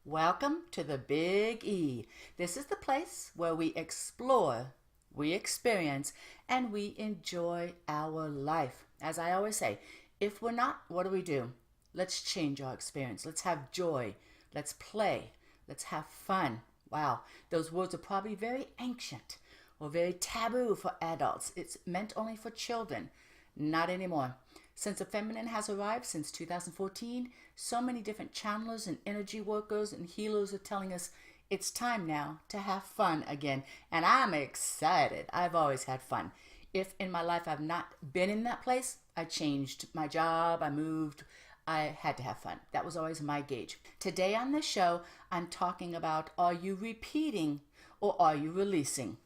Welcome to the Big E. This is the place where we explore, we experience, and we enjoy our life. As I always say, if we're not, what do? Let's change our experience. Let's have joy. Let's play. Let's have fun. Wow, those words are probably very ancient or very taboo for adults. It's meant only for children. Not anymore. Since the feminine has arrived since 2014, so many different channelers and energy workers and healers are telling us it's time now to have fun again. And I'm excited. I've always had fun. If in my life I've not been in that place, I changed my job, I moved, I had to have fun. That was always my gauge. Today on this show, I'm talking about, are you repeating or are you releasing?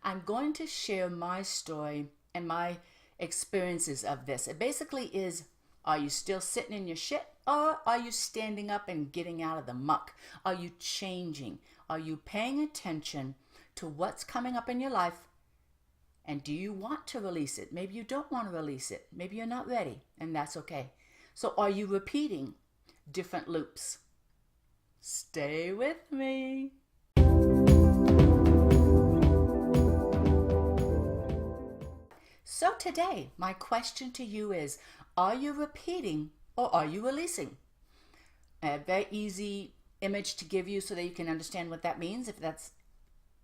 I'm going to share my story and my experiences of this. It basically is, are you still sitting in your shit or are you standing up and getting out of the muck? Are you changing? Are you paying attention to what's coming up in your life? And do you want to release it? Maybe you don't want to release it. Maybe you're not ready, and that's okay. So are you repeating different loops? Stay with me. So today, my question to you is, are you repeating or are you releasing? A very easy image to give you so that you can understand what that means.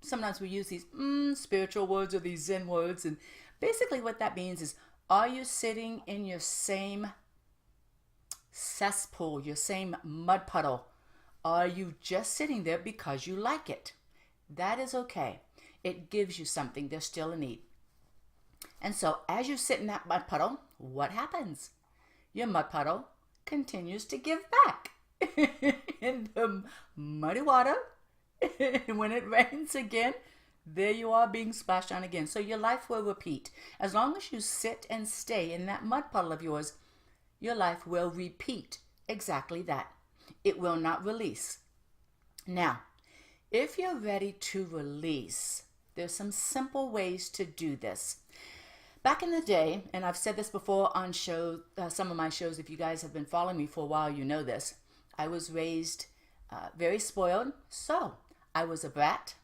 Sometimes we use these spiritual words or these Zen words, and basically what that means is, are you sitting in your same cesspool, your same mud puddle? Are you just sitting there because you like it? That is okay. It gives you something. There's still a need. And so as you sit in that mud puddle, what happens? Your mud puddle continues to give back in the muddy water. And when it rains again, there you are being splashed on again. So your life will repeat. As long as you sit and stay in that mud puddle of yours, your life will repeat exactly that. It will not release. Now, if you're ready to release, there's some simple ways to do this. Back in the day, and I've said this before on some of my shows, if you guys have been following me for a while, you know this. I was raised very spoiled. So I was a brat,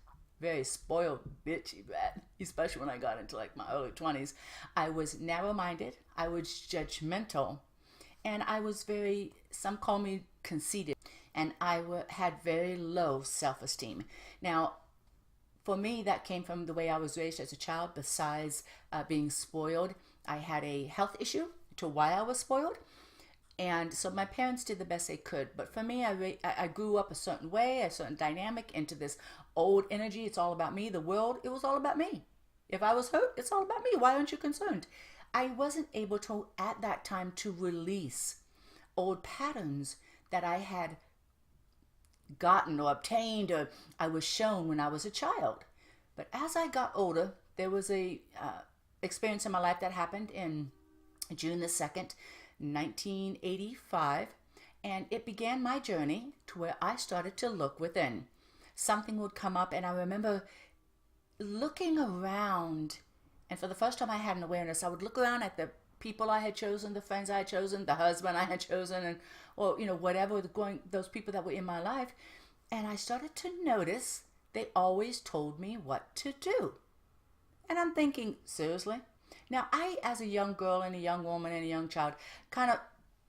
very spoiled, bitchy brat, especially when I got into like my early 20s. I was narrow-minded, I was judgmental, and I was some call me conceited, and I had very low self-esteem. Now, for me, that came from the way I was raised as a child. Besides being spoiled, I had a health issue to why I was spoiled. And so my parents did the best they could. But for me, I grew up a certain way, a certain dynamic, into this old energy. It's all about me. The world, it was all about me. If I was hurt, it's all about me. Why aren't you concerned? I wasn't able to, at that time, to release old patterns that I had gotten or obtained or I was shown when I was a child. But as I got older, there was a experience in my life that happened in June the 2nd, 1985, and it began my journey to where I started to look within. Something would come up, and I remember looking around, and for the first time I had an awareness. I would look around at the people I had chosen, the friends I had chosen, the husband I had chosen, and whatever those people that were in my life, and I started to notice they always told me what to do. And I'm thinking, seriously? Now, I, as a young girl and a young woman and a young child, kind of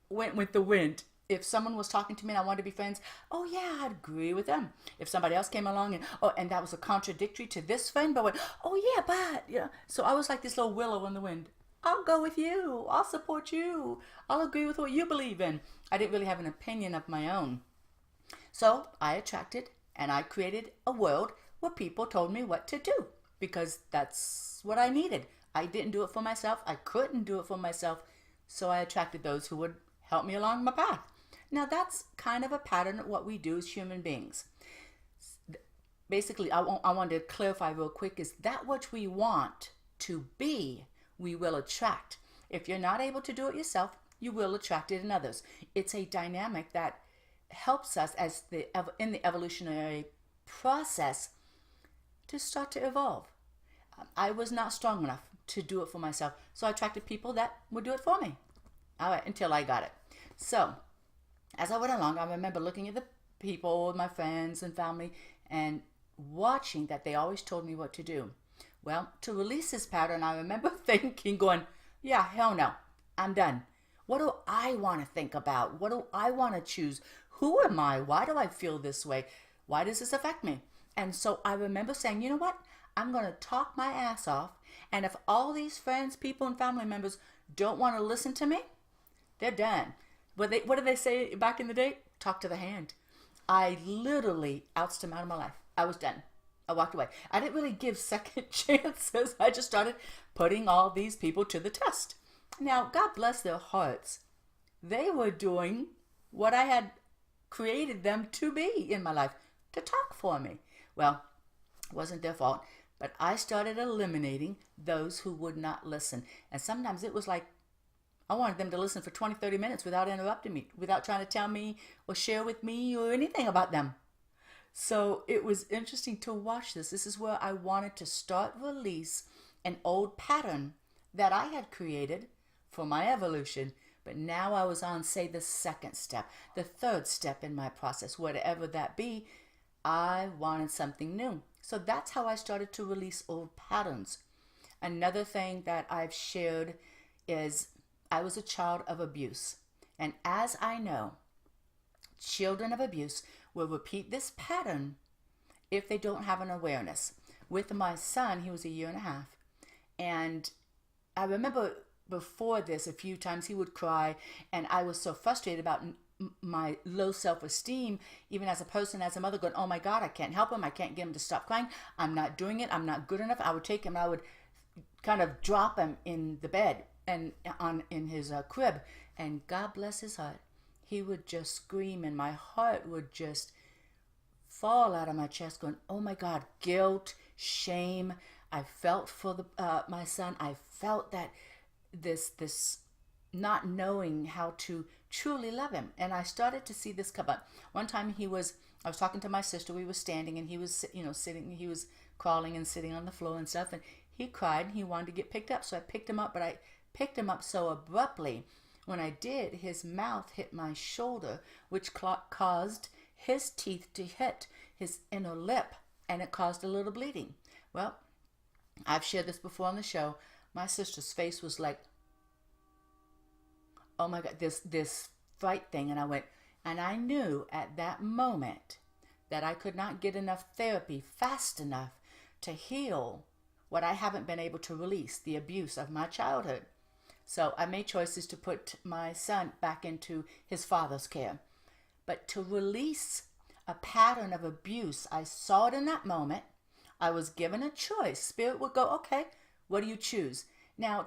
went with the wind. If someone was talking to me and I wanted to be friends, oh yeah, I'd agree with them. If somebody else came along and that was a contradictory to this friend, but so I was like this little willow in the wind. I'll go with you. I'll support you. I'll agree with what you believe in. I didn't really have an opinion of my own. So I attracted and I created a world where people told me what to do because that's what I needed. I didn't do it for myself. I couldn't do it for myself. So I attracted those who would help me along my path. Now that's kind of a pattern of what we do as human beings. Basically, I wanted to clarify real quick, is that what we want to be, we will attract. If you're not able to do it yourself, you will attract it in others. It's a dynamic that helps us in the evolutionary process to start to evolve. I was not strong enough to do it for myself, so I attracted people that would do it for me. All right, until I got it. So as I went along, I remember looking at the people, my friends and family, and watching that they always told me what to do. Well, to release this pattern, I remember thinking, going, yeah, hell no, I'm done. What do I want to think about? What do I want to choose? Who am I? Why do I feel this way? Why does this affect me? And so I remember saying, you know what? I'm going to talk my ass off. And if all these friends, people, and family members don't want to listen to me, they're done. What did they say back in the day? Talk to the hand. I literally ousted them out of my life. I was done. I walked away. I didn't really give second chances. I just started putting all these people to the test. Now, God bless their hearts. They were doing what I had created them to be in my life, to talk for me. Well, it wasn't their fault, but I started eliminating those who would not listen. And sometimes it was like I wanted them to listen for 20, 30 minutes without interrupting me, without trying to tell me or share with me or anything about them. So it was interesting to watch this. This is where I wanted to start release an old pattern that I had created for my evolution. But now I was on, say, the second step, the third step in my process, whatever that be. I wanted something new. So that's how I started to release old patterns. Another thing that I've shared is I was a child of abuse. And as I know, children of abuse will repeat this pattern if they don't have an awareness. With my son, he was 1.5 years. And I remember before this, a few times he would cry, and I was so frustrated about my low self-esteem, even as a person, as a mother, going, oh my God, I can't help him. I can't get him to stop crying. I'm not doing it. I'm not good enough. I would take him, I would kind of drop him in the bed and in his crib, and God bless his heart, he would just scream, and my heart would just fall out of my chest, going, oh my God, guilt, shame. I felt for my son. I felt that this not knowing how to truly love him. And I started to see this come up. One time I was talking to my sister. We were standing, and he was, sitting, he was crawling and sitting on the floor and stuff. And he cried, and he wanted to get picked up. So I picked him up, but I picked him up so abruptly. When I did, his mouth hit my shoulder, which caused his teeth to hit his inner lip, and it caused a little bleeding. Well, I've shared this before on the show. My sister's face was like, oh my God, this fright thing. And I knew at that moment that I could not get enough therapy fast enough to heal what I haven't been able to release, the abuse of my childhood. So I made choices to put my son back into his father's care. But to release a pattern of abuse, I saw it in that moment. I was given a choice. Spirit would go, okay, what do you choose? Now,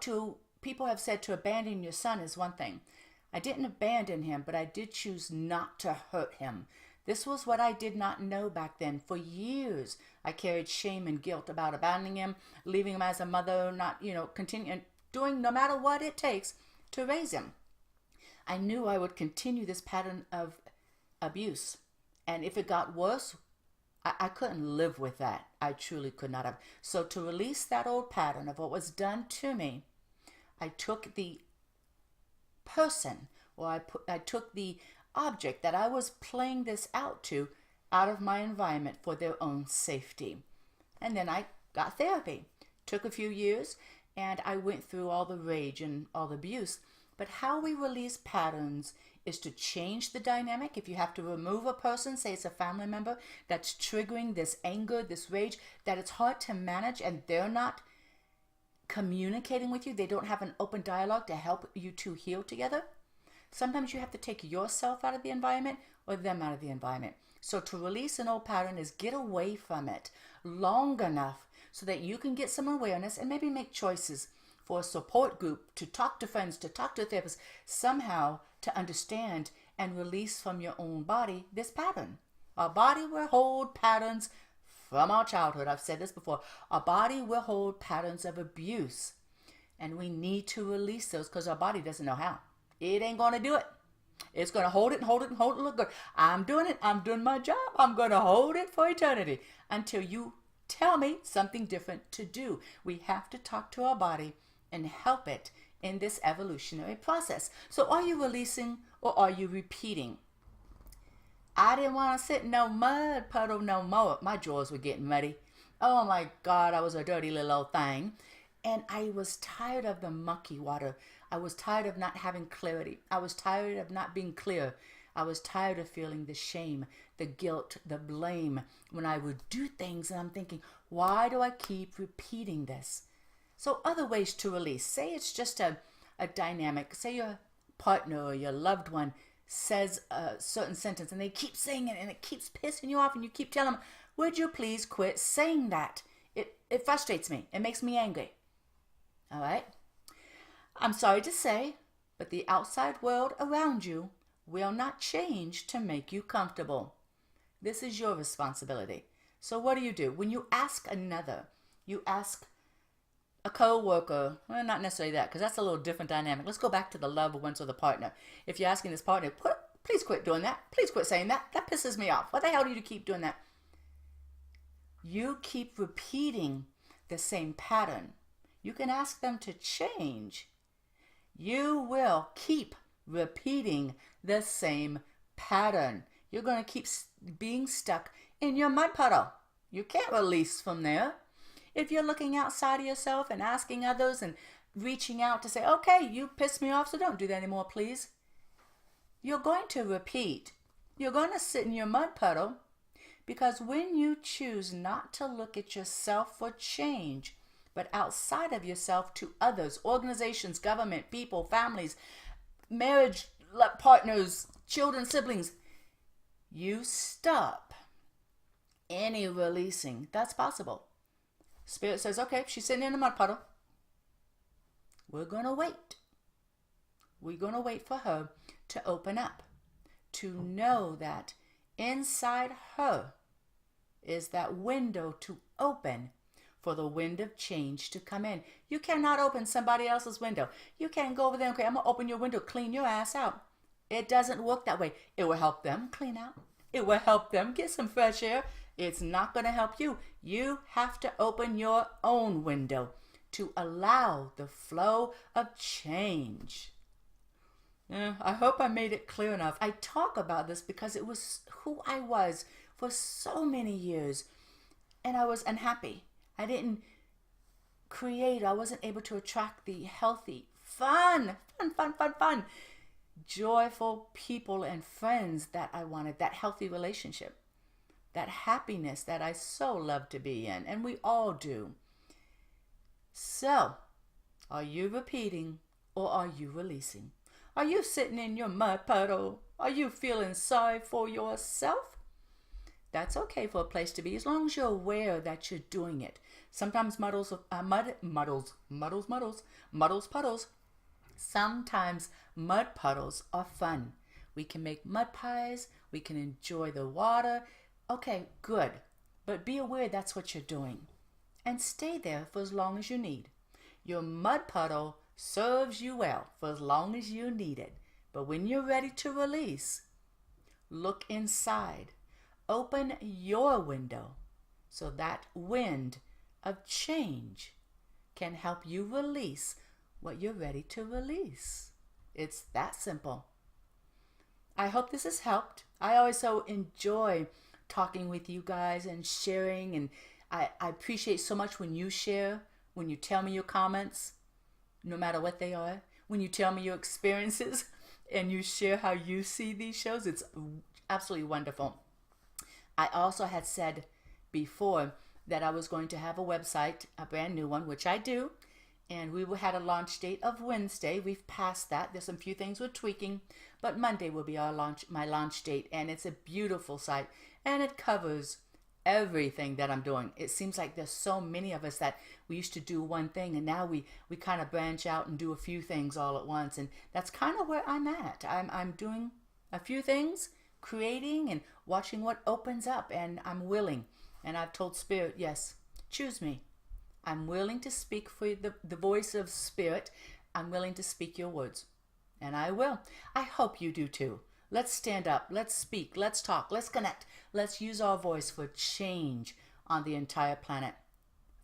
people have said to abandon your son is one thing. I didn't abandon him, but I did choose not to hurt him. This was what I did not know back then. For years, I carried shame and guilt about abandoning him, leaving him as a mother, not, continuing, doing no matter what it takes to raise him. I knew I would continue this pattern of abuse. And if it got worse, I couldn't live with that. I truly could not have. So to release that old pattern of what was done to me, I took the person, or I took the object that I was playing this out of my environment for their own safety. And then I got therapy. Took a few years, and I went through all the rage and all the abuse. But how we release patterns is to change the dynamic. If you have to remove a person, say it's a family member that's triggering this anger, this rage, that it's hard to manage, and they're not communicating with you, they don't have an open dialogue to help you to heal together. Sometimes you have to take yourself out of the environment or them out of the environment. So to release an old pattern is get away from it long enough so that you can get some awareness and maybe make choices for a support group, to talk to friends, to talk to a therapist, somehow to understand and release from your own body this pattern. Our body will hold patterns from our childhood. I've said this before. Our body will hold patterns of abuse, and we need to release those because our body doesn't know how. It ain't going to do it. It's going to hold it and hold it and hold it. Look good. I'm doing it. I'm doing my job. I'm going to hold it for eternity until you tell me something different to do. We have to talk to our body and help it in this evolutionary process. So are you releasing or are you repeating? I didn't want to sit in no mud puddle no more. My drawers were getting muddy. Oh my God, I was a dirty little old thing. And I was tired of the mucky water. I was tired of not having clarity. I was tired of not being clear. I was tired of feeling the shame, the guilt, the blame when I would do things. And I'm thinking, why do I keep repeating this? So other ways to release. Say it's just a dynamic. Say your partner or your loved one says a certain sentence and they keep saying it and it keeps pissing you off and you keep telling them, would you please quit saying that? It frustrates me. It makes me angry. All right? I'm sorry to say, but the outside world around you will not change to make you comfortable. This is your responsibility. So what do? When you ask another, you ask a co-worker, well, not necessarily that, because that's a little different dynamic. Let's go back to the loved ones or the partner. If you're asking this partner, please quit doing that. Please quit saying that. That pisses me off. What the hell do you keep doing that? You keep repeating the same pattern. You can ask them to change. You will keep repeating the same pattern. You're going to keep being stuck in your mud puddle. You can't release from there. If you're looking outside of yourself and asking others and reaching out to say, okay, you pissed me off, so don't do that anymore, please. You're going to repeat. You're going to sit in your mud puddle because when you choose not to look at yourself for change, but outside of yourself to others, organizations, government, people, families, marriage partners, children, siblings, you stop any releasing. That's possible. Spirit says, okay, she's sitting in a mud puddle. We're going to wait. We're going to wait for her to open up, to know that inside her is that window to open for the wind of change to come in. You cannot open somebody else's window. You can't go over there and, okay, I'm going to open your window, clean your ass out. It doesn't work that way. It will help them clean out. It will help them get some fresh air. It's not going to help you. You have to open your own window to allow the flow of change. I hope I made it clear enough. I talk about this because it was who I was for so many years, and I was unhappy. I didn't create, I wasn't able to attract the healthy, fun, joyful people and friends that I wanted, that healthy relationship, that happiness that I so love to be in, and we all do. So, are you repeating or are you releasing? Are you sitting in your mud puddle? Are you feeling sorry for yourself? That's okay for a place to be as long as you're aware that you're doing it. Sometimes puddles. Sometimes mud puddles are fun. We can make mud pies. We can enjoy the water. Okay, good. But be aware that's what you're doing. And stay there for as long as you need. Your mud puddle serves you well for as long as you need it. But when you're ready to release, look inside. Open your window so that wind of change can help you release what you're ready to release. It's that simple. I hope this has helped. I always so enjoy talking with you guys and sharing, and I appreciate so much when you share, when you tell me your comments, no matter what they are, when you tell me your experiences and you share how you see these shows. It's absolutely wonderful. I also had said before that I was going to have a website, a brand new one, which I do, and we had a launch date of Wednesday. We've passed that. There's some few things we're tweaking, but Monday will be my launch date, and it's a beautiful site, and it covers everything that I'm doing. It seems like there's so many of us that we used to do one thing, and now we kind of branch out and do a few things all at once, and that's kind of where I'm at. I'm doing a few things, creating and watching what opens up, and I'm willing. And I've told Spirit, yes, choose me. I'm willing to speak for the voice of Spirit. I'm willing to speak your words. And I will. I hope you do too. Let's stand up. Let's speak. Let's talk. Let's connect. Let's use our voice for change on the entire planet.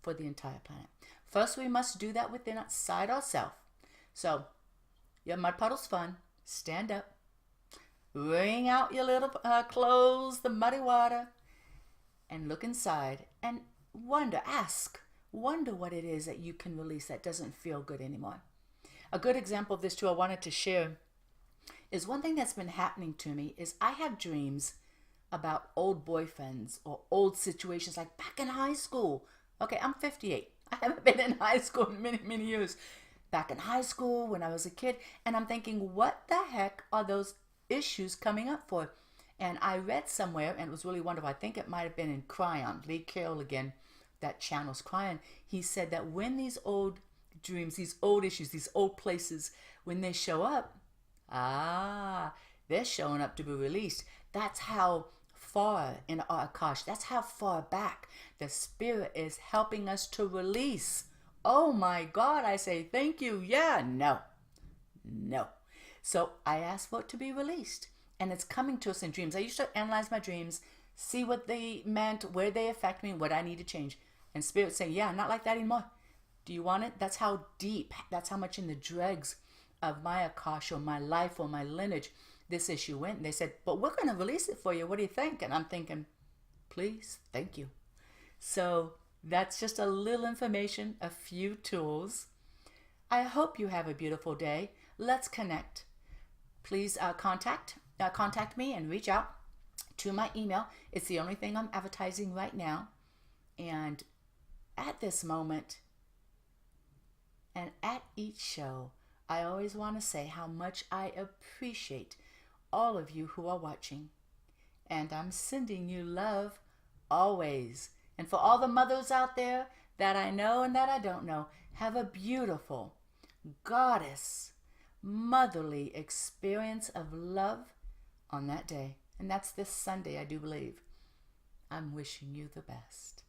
For the entire planet. First, we must do that within outside ourselves. So, your mud puddle's fun. Stand up. wring out your little clothes, the muddy water, and look inside and wonder what it is that you can release that doesn't feel good anymore. A good example of this too I wanted to share is one thing that's been happening to me is I have dreams about old boyfriends or old situations like back in high school. Okay, I'm 58. I haven't been in high school in many, many years. Back in high school when I was a kid, and I'm thinking, what the heck are those issues coming up for? And I read somewhere, and it was really wonderful. I think it might have been in Cryon, Lee Carroll again, that channel's Cryon. He said that when these old dreams, these old issues, these old places, when they show up, they're showing up to be released. That's how far in our Akash, that's how far back the Spirit is helping us to release. Oh my God, I say thank you. Yeah, no. So I asked for it to be released, and it's coming to us in dreams. I used to analyze my dreams, see what they meant, where they affect me, what I need to change. And Spirit saying, yeah, not like that anymore. Do you want it? That's how deep, that's how much in the dregs of my Akash or my life or my lineage this issue went. And they said, but we're going to release it for you. What do you think? And I'm thinking, please, thank you. So that's just a little information, a few tools. I hope you have a beautiful day. Let's connect. Please contact me and reach out to my email. It's the only thing I'm advertising right now. And at this moment and at each show, I always want to say how much I appreciate all of you who are watching. And I'm sending you love always. And for all the mothers out there that I know and that I don't know, have a beautiful, goddess, motherly experience of love on that day. And that's this Sunday, I do believe. I'm wishing you the best.